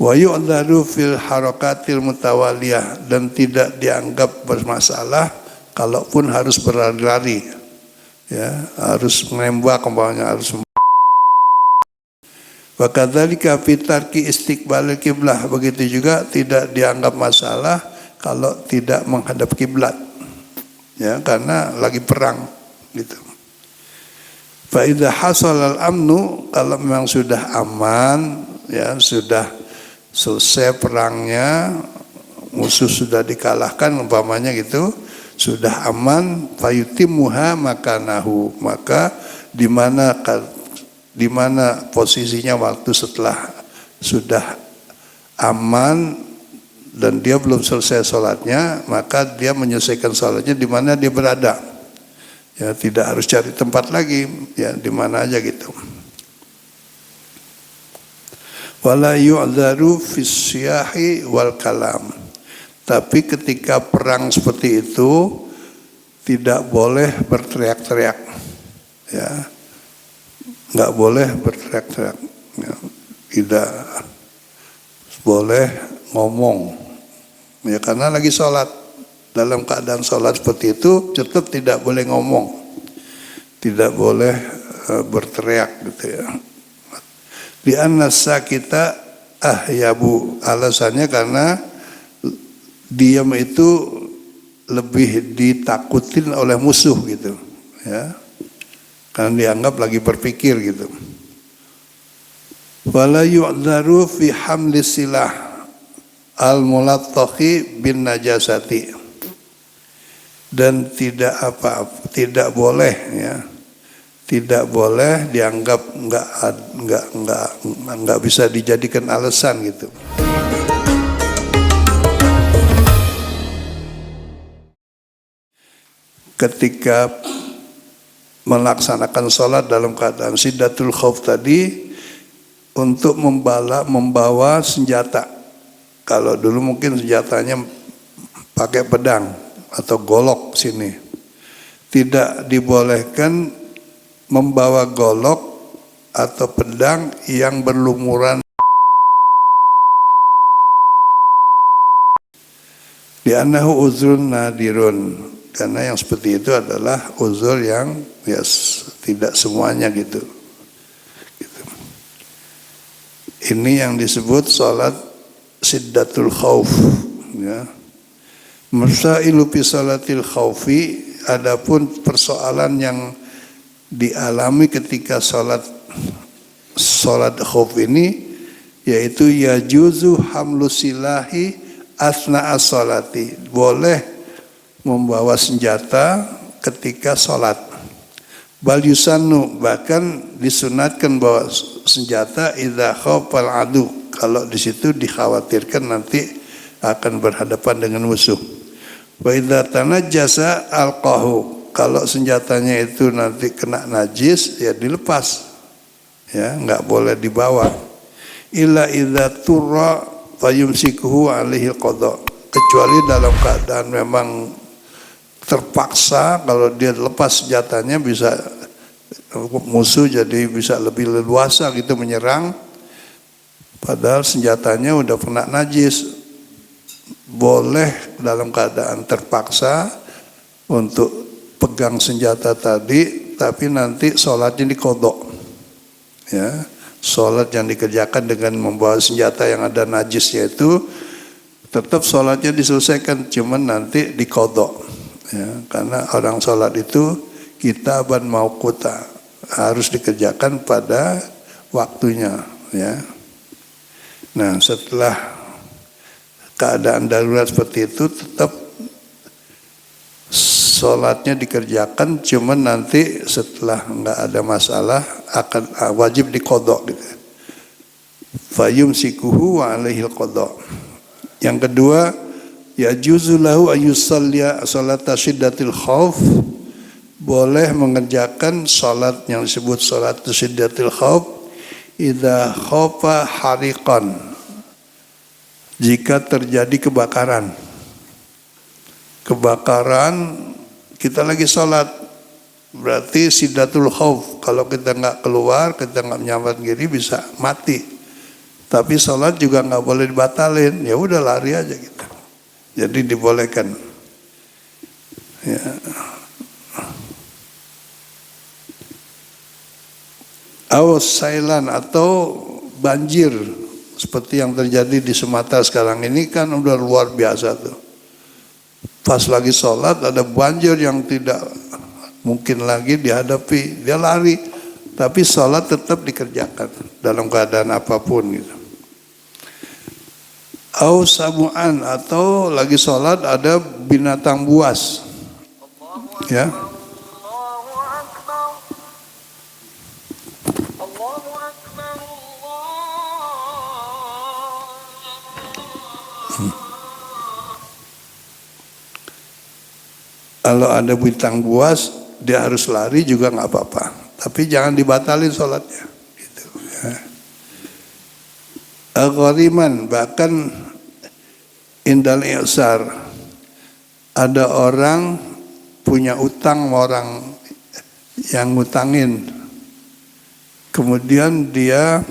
Wa yu'dharu fil harakatil mutawaliyah, dan tidak dianggap bermasalah kalaupun harus berlari-lari, ya, harus menembak, umpamanya harus. Wa kadzalika fi tarki istiqbalil kiblah, begitu juga tidak dianggap masalah kalau tidak menghadap kiblat, ya, karena lagi perang gitu. Fa idza hasal al-amnu, kalau memang sudah aman, ya, sudah selesai perangnya, musuh sudah dikalahkan umpamanya gitu, sudah aman, fayutimuha makanahu, maka di mana posisinya waktu setelah sudah aman dan dia belum selesai sholatnya, maka dia menyelesaikan sholatnya di mana dia berada, ya, tidak harus cari tempat lagi, ya, di mana aja gitu. Wala yu'dharu fis siyahi wal kalam, tapi ketika perang seperti itu tidak boleh berteriak-teriak, ya, nggak boleh berteriak-teriak, ya, tidak boleh ngomong, ya, karena lagi sholat. Dalam keadaan sholat seperti itu tetap tidak boleh ngomong, tidak boleh berteriak gitu, ya. Di an-nasa kita ahyabu, alasannya karena diam itu lebih ditakutin oleh musuh gitu, ya, karena dianggap lagi berpikir gitu. Wala yu'dharu fi hamli silah al-mulattaqi bin najasati, dan tidak boleh, ya, tidak boleh dianggap nggak bisa dijadikan alasan gitu. Ketika melaksanakan sholat dalam keadaan syiddatul khauf tadi, untuk membawa senjata. Kalau dulu mungkin senjatanya pakai pedang atau golok sini, tidak dibolehkan membawa golok atau pedang yang berlumuran. Di annahu uzrun nadirun, karena yang seperti itu adalah uzur yang, ya, tidak semuanya gitu. Ini yang disebut salat syiddatul khauf, ya. Masailu fi salatil khaufi, adapun persoalan yang dialami ketika salat khauf ini, yaitu yajuzu hamlu silahi asna as-salati, boleh membawa senjata ketika salat. Bal yusannu, bahkan disunatkan bawa senjata idza khaufal adu, kalau di situ dikhawatirkan nanti akan berhadapan dengan musuh. Wa idza tanajjasa alqahu, kalau senjatanya itu nanti kena najis, ya dilepas, ya, nggak boleh dibawa. Illa idza turra fayumsikuhu alaihi alqada, kecuali dalam keadaan memang terpaksa, kalau dia lepas senjatanya bisa musuh jadi bisa lebih leluasa gitu menyerang, padahal senjatanya udah kena najis. Boleh dalam keadaan terpaksa untuk pegang senjata tadi, tapi nanti sholatnya dikodok, ya, sholat yang dikerjakan dengan membawa senjata yang ada najisnya itu tetap sholatnya diselesaikan, cuman nanti dikodok, ya, karena orang sholat itu kitaban mauquta, harus dikerjakan pada waktunya, ya. Nah, setelah keadaan darurat seperti itu tetap sholatnya dikerjakan, cuman nanti setelah nggak ada masalah akan wajib dikodok gitu. Fayumsikuhu wa alaihil kodok. Yang kedua, yajuzu lahu ayyusalliya salata syiddatil khauf, boleh mengerjakan salat yang disebut salat syiddatil khauf idza khaufa hariqan, jika terjadi kebakaran. Kita lagi sholat, berarti syiddatul khauf, kalau kita nggak keluar, kita nggak menyelamatkan diri bisa mati. Tapi sholat juga nggak boleh dibatalin, ya udah lari aja gitu. Jadi dibolehkan. Ya. Sailan atau banjir seperti yang terjadi di Sumatera sekarang ini kan udah luar biasa tuh. Pas lagi sholat ada banjir yang tidak mungkin lagi dihadapi, dia lari, tapi sholat tetap dikerjakan dalam keadaan apapun gitu. Sabu'an atau lagi sholat ada binatang buas, ya. Kalau ada bintang buas, dia harus lari juga nggak apa-apa. Tapi jangan dibatalin sholatnya. Gitu, ya. Al-Ghariman, bahkan indal i'sar. Ada orang punya utang sama orang yang ngutangin. Kemudian dia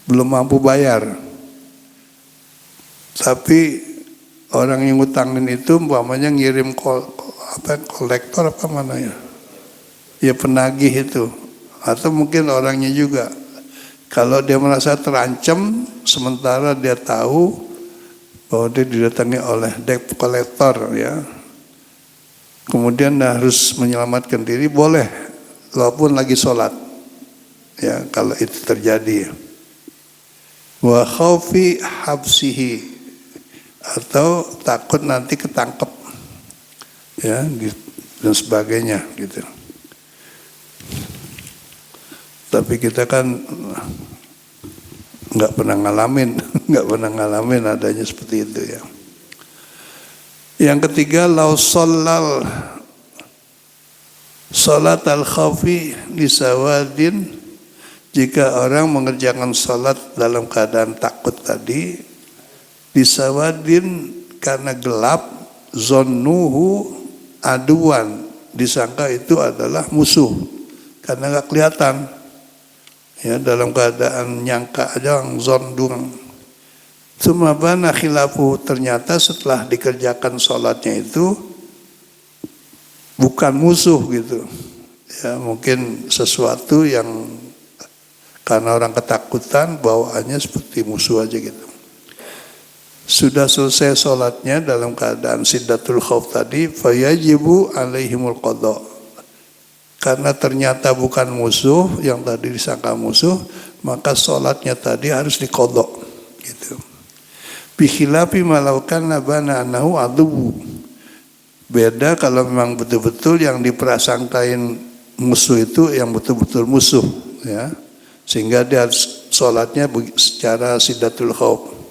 belum mampu bayar. Tapi orang yang ngutangin itu umpamanya ngirim kolektor apa mananya, ya penagih itu, atau mungkin orangnya juga. Kalau dia merasa terancam, sementara dia tahu bahwa dia didatangi oleh debt collector, ya, kemudian dia harus menyelamatkan diri, boleh, walaupun lagi sholat, ya, kalau itu terjadi. Wa khaufi habsihi, atau takut nanti ketangkep, ya, dan sebagainya gitu. Tapi kita kan nggak pernah ngalamin adanya seperti itu, ya. Yang ketiga, lau sholal salat al-khawfi lisawadin, jika orang mengerjakan salat dalam keadaan takut tadi, disawadin karena gelap, zonnuhu aduan, disangka itu adalah musuh karena nggak kelihatan, ya, dalam keadaan nyangka aja zon doang. Sumabana khilafu, ternyata setelah dikerjakan sholatnya itu bukan musuh gitu, ya, mungkin sesuatu yang karena orang ketakutan bawaannya seperti musuh aja gitu. Sudah selesai sholatnya dalam keadaan siddatul khauf tadi, fayajibu alaihimul qadha, karena ternyata bukan musuh yang tadi disangka musuh, maka sholatnya tadi harus diqadha gitu. Bikhilafi malaukan nabana anahu adubu, beda kalau memang betul-betul yang diprasangkain musuh itu yang betul-betul musuh, ya, sehingga dia harus sholatnya secara siddatul khauf.